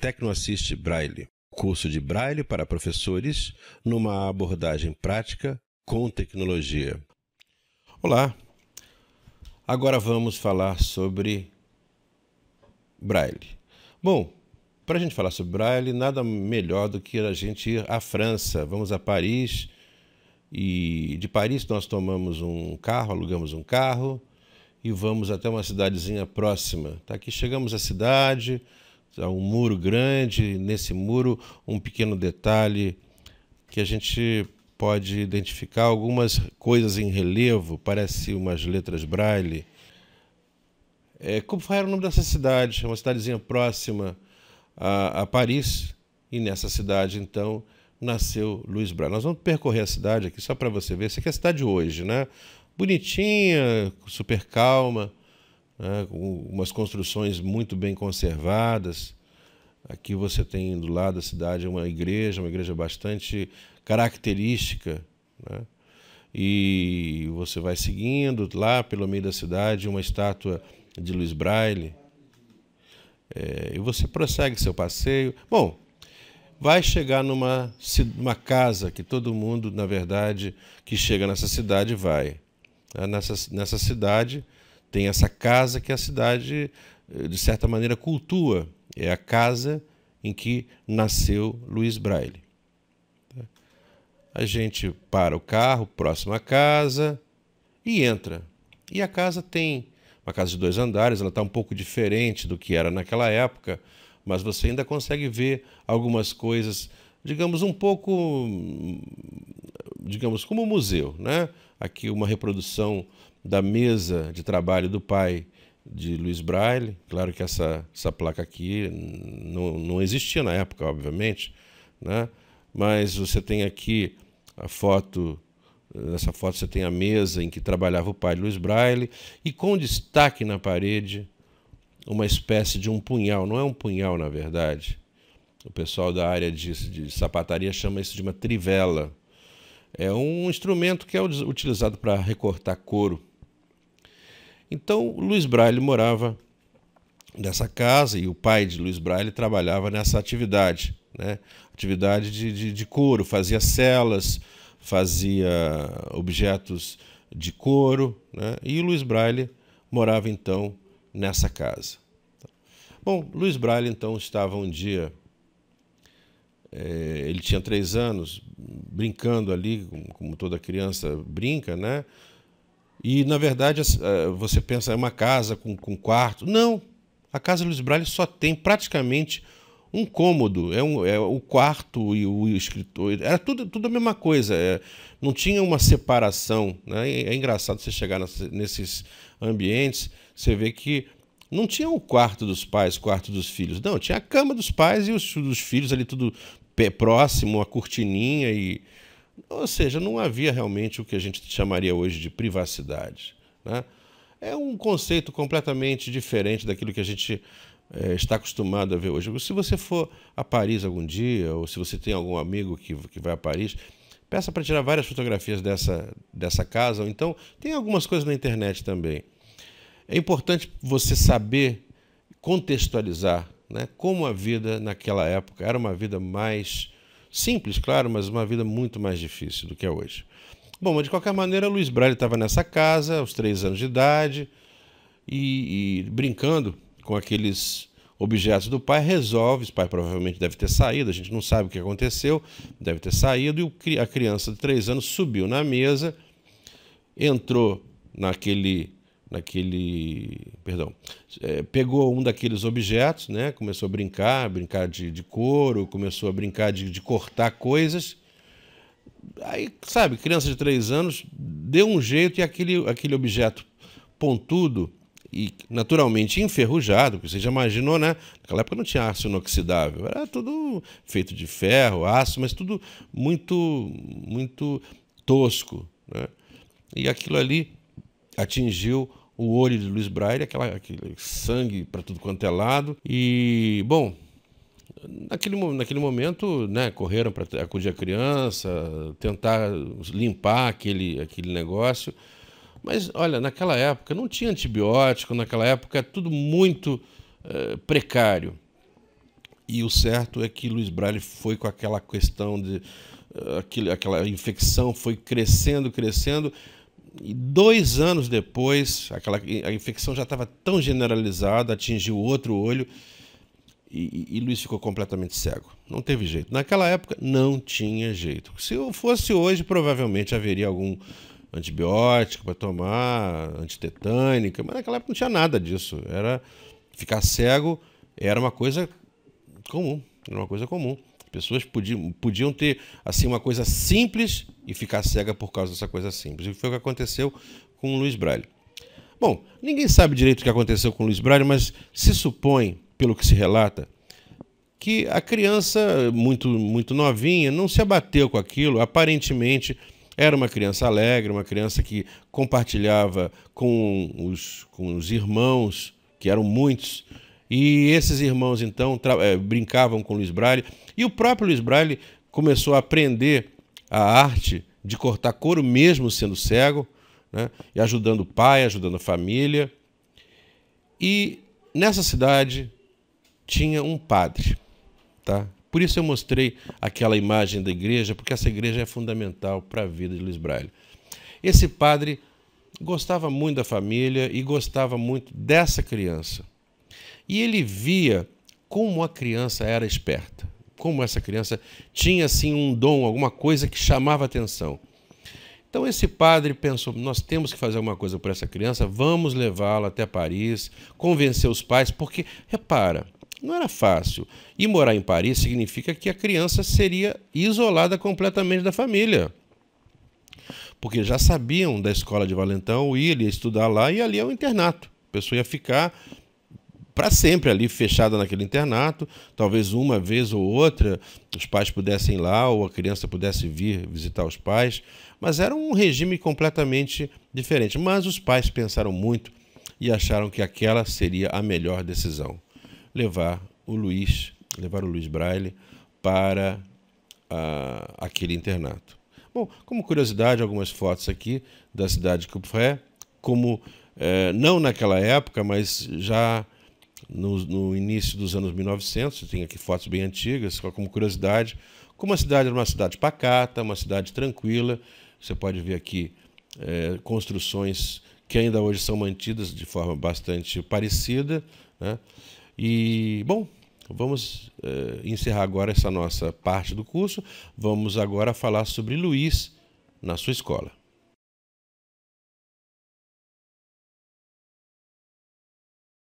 TecnoAssist Braille, curso de Braille para professores numa abordagem prática com tecnologia. Olá, agora vamos falar sobre Braille. Bom, para a gente falar sobre Braille, nada melhor do que a gente ir à França. Vamos a Paris e de Paris nós tomamos um carro, alugamos um carro e vamos até uma cidadezinha próxima. Tá, aqui chegamos à cidade, há um muro grande, nesse muro um pequeno detalhe que a gente pode identificar algumas coisas em relevo, parece umas letras Braille. Como era o nome dessa cidade? É uma cidadezinha próxima a Paris, e nessa cidade então nasceu Louis Braille. Nós vamos percorrer a cidade aqui só para você ver. Essa aqui é a cidade hoje, né? Bonitinha, super calma, né? Com umas construções muito bem conservadas. Aqui você tem do lado da cidade uma igreja bastante característica, né? E você vai seguindo lá pelo meio da cidade uma estátua de Louis Braille. E você prossegue seu passeio. Bom, vai chegar numa casa que todo mundo, na verdade, que chega nessa cidade vai. Nessa cidade tem essa casa que a cidade, de certa maneira, cultua. É a casa em que nasceu Louis Braille. A gente para o carro, próximo à casa, e entra. E a casa tem uma casa de 2 andares, ela está um pouco diferente do que era naquela época, mas você ainda consegue ver algumas coisas, digamos, um pouco, digamos, como um museu, né? Aqui uma reprodução da mesa de trabalho do pai de Louis Braille. Claro que essa placa aqui não existia na época, obviamente, né? Mas você tem aqui a foto. Nessa foto você tem a mesa em que trabalhava o pai de Louis Braille e com destaque na parede uma espécie de um punhal. Não é um punhal, na verdade. O pessoal da área de sapataria chama isso de uma trivela. É um instrumento que é utilizado para recortar couro. Então, Louis Braille morava nessa casa e o pai de Louis Braille trabalhava nessa atividade, né? Atividade de couro, fazia celas, fazia objetos de couro, né? E o Louis Braille morava então nessa casa. Bom, Louis Braille então estava um dia, ele tinha 3 anos, brincando ali, como toda criança brinca, né? E na verdade você pensa, é uma casa com quarto. Não, a casa Louis Braille só tem praticamente um cômodo, é o quarto e o escritório, era tudo a mesma coisa, não tinha uma separação, né? É engraçado você chegar nesses ambientes, você vê que não tinha o quarto dos pais, o quarto dos filhos, não, tinha a cama dos pais e dos filhos ali tudo próximo, uma cortininha, ou seja, não havia realmente o que a gente chamaria hoje de privacidade, né? É um conceito completamente diferente daquilo que a gente está acostumado a ver hoje. Se você for a Paris algum dia, ou se você tem algum amigo que vai a Paris, peça para tirar várias fotografias dessa casa, ou então tem algumas coisas na internet também. É importante você saber contextualizar, né, como a vida naquela época era uma vida mais simples, claro, mas uma vida muito mais difícil do que é hoje. Bom, mas de qualquer maneira, Louis Braille estava nessa casa, aos 3 anos de idade, e brincando com aqueles objetos do pai, resolve, o pai provavelmente deve ter saído, a gente não sabe o que aconteceu, deve ter saído, e a criança de 3 anos subiu na mesa, entrou pegou um daqueles objetos, né, começou a brincar de couro, começou a brincar de cortar coisas. Aí, sabe, criança de 3 anos deu um jeito e aquele objeto pontudo e naturalmente enferrujado, que você já imaginou, né? Naquela época não tinha aço inoxidável, era tudo feito de ferro, aço, mas tudo muito tosco, né? E aquilo ali atingiu o olho de Louis Braille, aquele sangue para tudo quanto é lado. E, bom, naquele momento, né, correram para acudir a criança, tentar limpar aquele negócio. Mas, olha, naquela época não tinha antibiótico, naquela época é tudo muito precário. E o certo é que Luiz Braille foi com aquela questão de aquela infecção foi crescendo, crescendo, e 2 anos depois, a infecção já estava tão generalizada, atingiu o outro olho, e Luiz ficou completamente cego. Não teve jeito. Naquela época, não tinha jeito. Se eu fosse hoje, provavelmente haveria algum antibiótico para tomar, antitetânica, mas naquela época não tinha nada disso. Ficar cego era uma coisa comum. Era uma coisa comum. As pessoas podiam ter assim uma coisa simples e ficar cega por causa dessa coisa simples. E foi o que aconteceu com o Luiz Braille. Bom, ninguém sabe direito o que aconteceu com o Luiz Braille, mas se supõe, pelo que se relata, que a criança, muito novinha, não se abateu com aquilo. Aparentemente, era uma criança alegre, uma criança que compartilhava com os irmãos, que eram muitos, e esses irmãos, então, brincavam com Luiz Braille, e o próprio Luiz Braille começou a aprender a arte de cortar couro, mesmo sendo cego, né? E ajudando o pai, ajudando a família. E nessa cidade tinha um padre, tá? Por isso eu mostrei aquela imagem da igreja, porque essa igreja é fundamental para a vida de Luiz Braille. Esse padre gostava muito da família e gostava muito dessa criança. E ele via como a criança era esperta, como essa criança tinha assim um dom, alguma coisa que chamava atenção. Então esse padre pensou, nós temos que fazer alguma coisa por essa criança, vamos levá-la até Paris, convencer os pais, porque, repara, não era fácil. E morar em Paris significa que a criança seria isolada completamente da família. Porque já sabiam da escola de Valentão, ele ia estudar lá e ali é um internato. A pessoa ia ficar para sempre ali fechada naquele internato, talvez uma vez ou outra os pais pudessem ir lá ou a criança pudesse vir visitar os pais, mas era um regime completamente diferente. Mas os pais pensaram muito e acharam que aquela seria a melhor decisão. Levar o Luiz Braille para aquele internato. Bom, como curiosidade, algumas fotos aqui da cidade de Coupvray, como não naquela época, mas já no início dos anos 1900, tem aqui fotos bem antigas, só como curiosidade, como a cidade era uma cidade pacata, uma cidade tranquila. Você pode ver aqui construções que ainda hoje são mantidas de forma bastante parecida, né? E, bom, vamos encerrar agora essa nossa parte do curso. Vamos agora falar sobre Luiz na sua escola.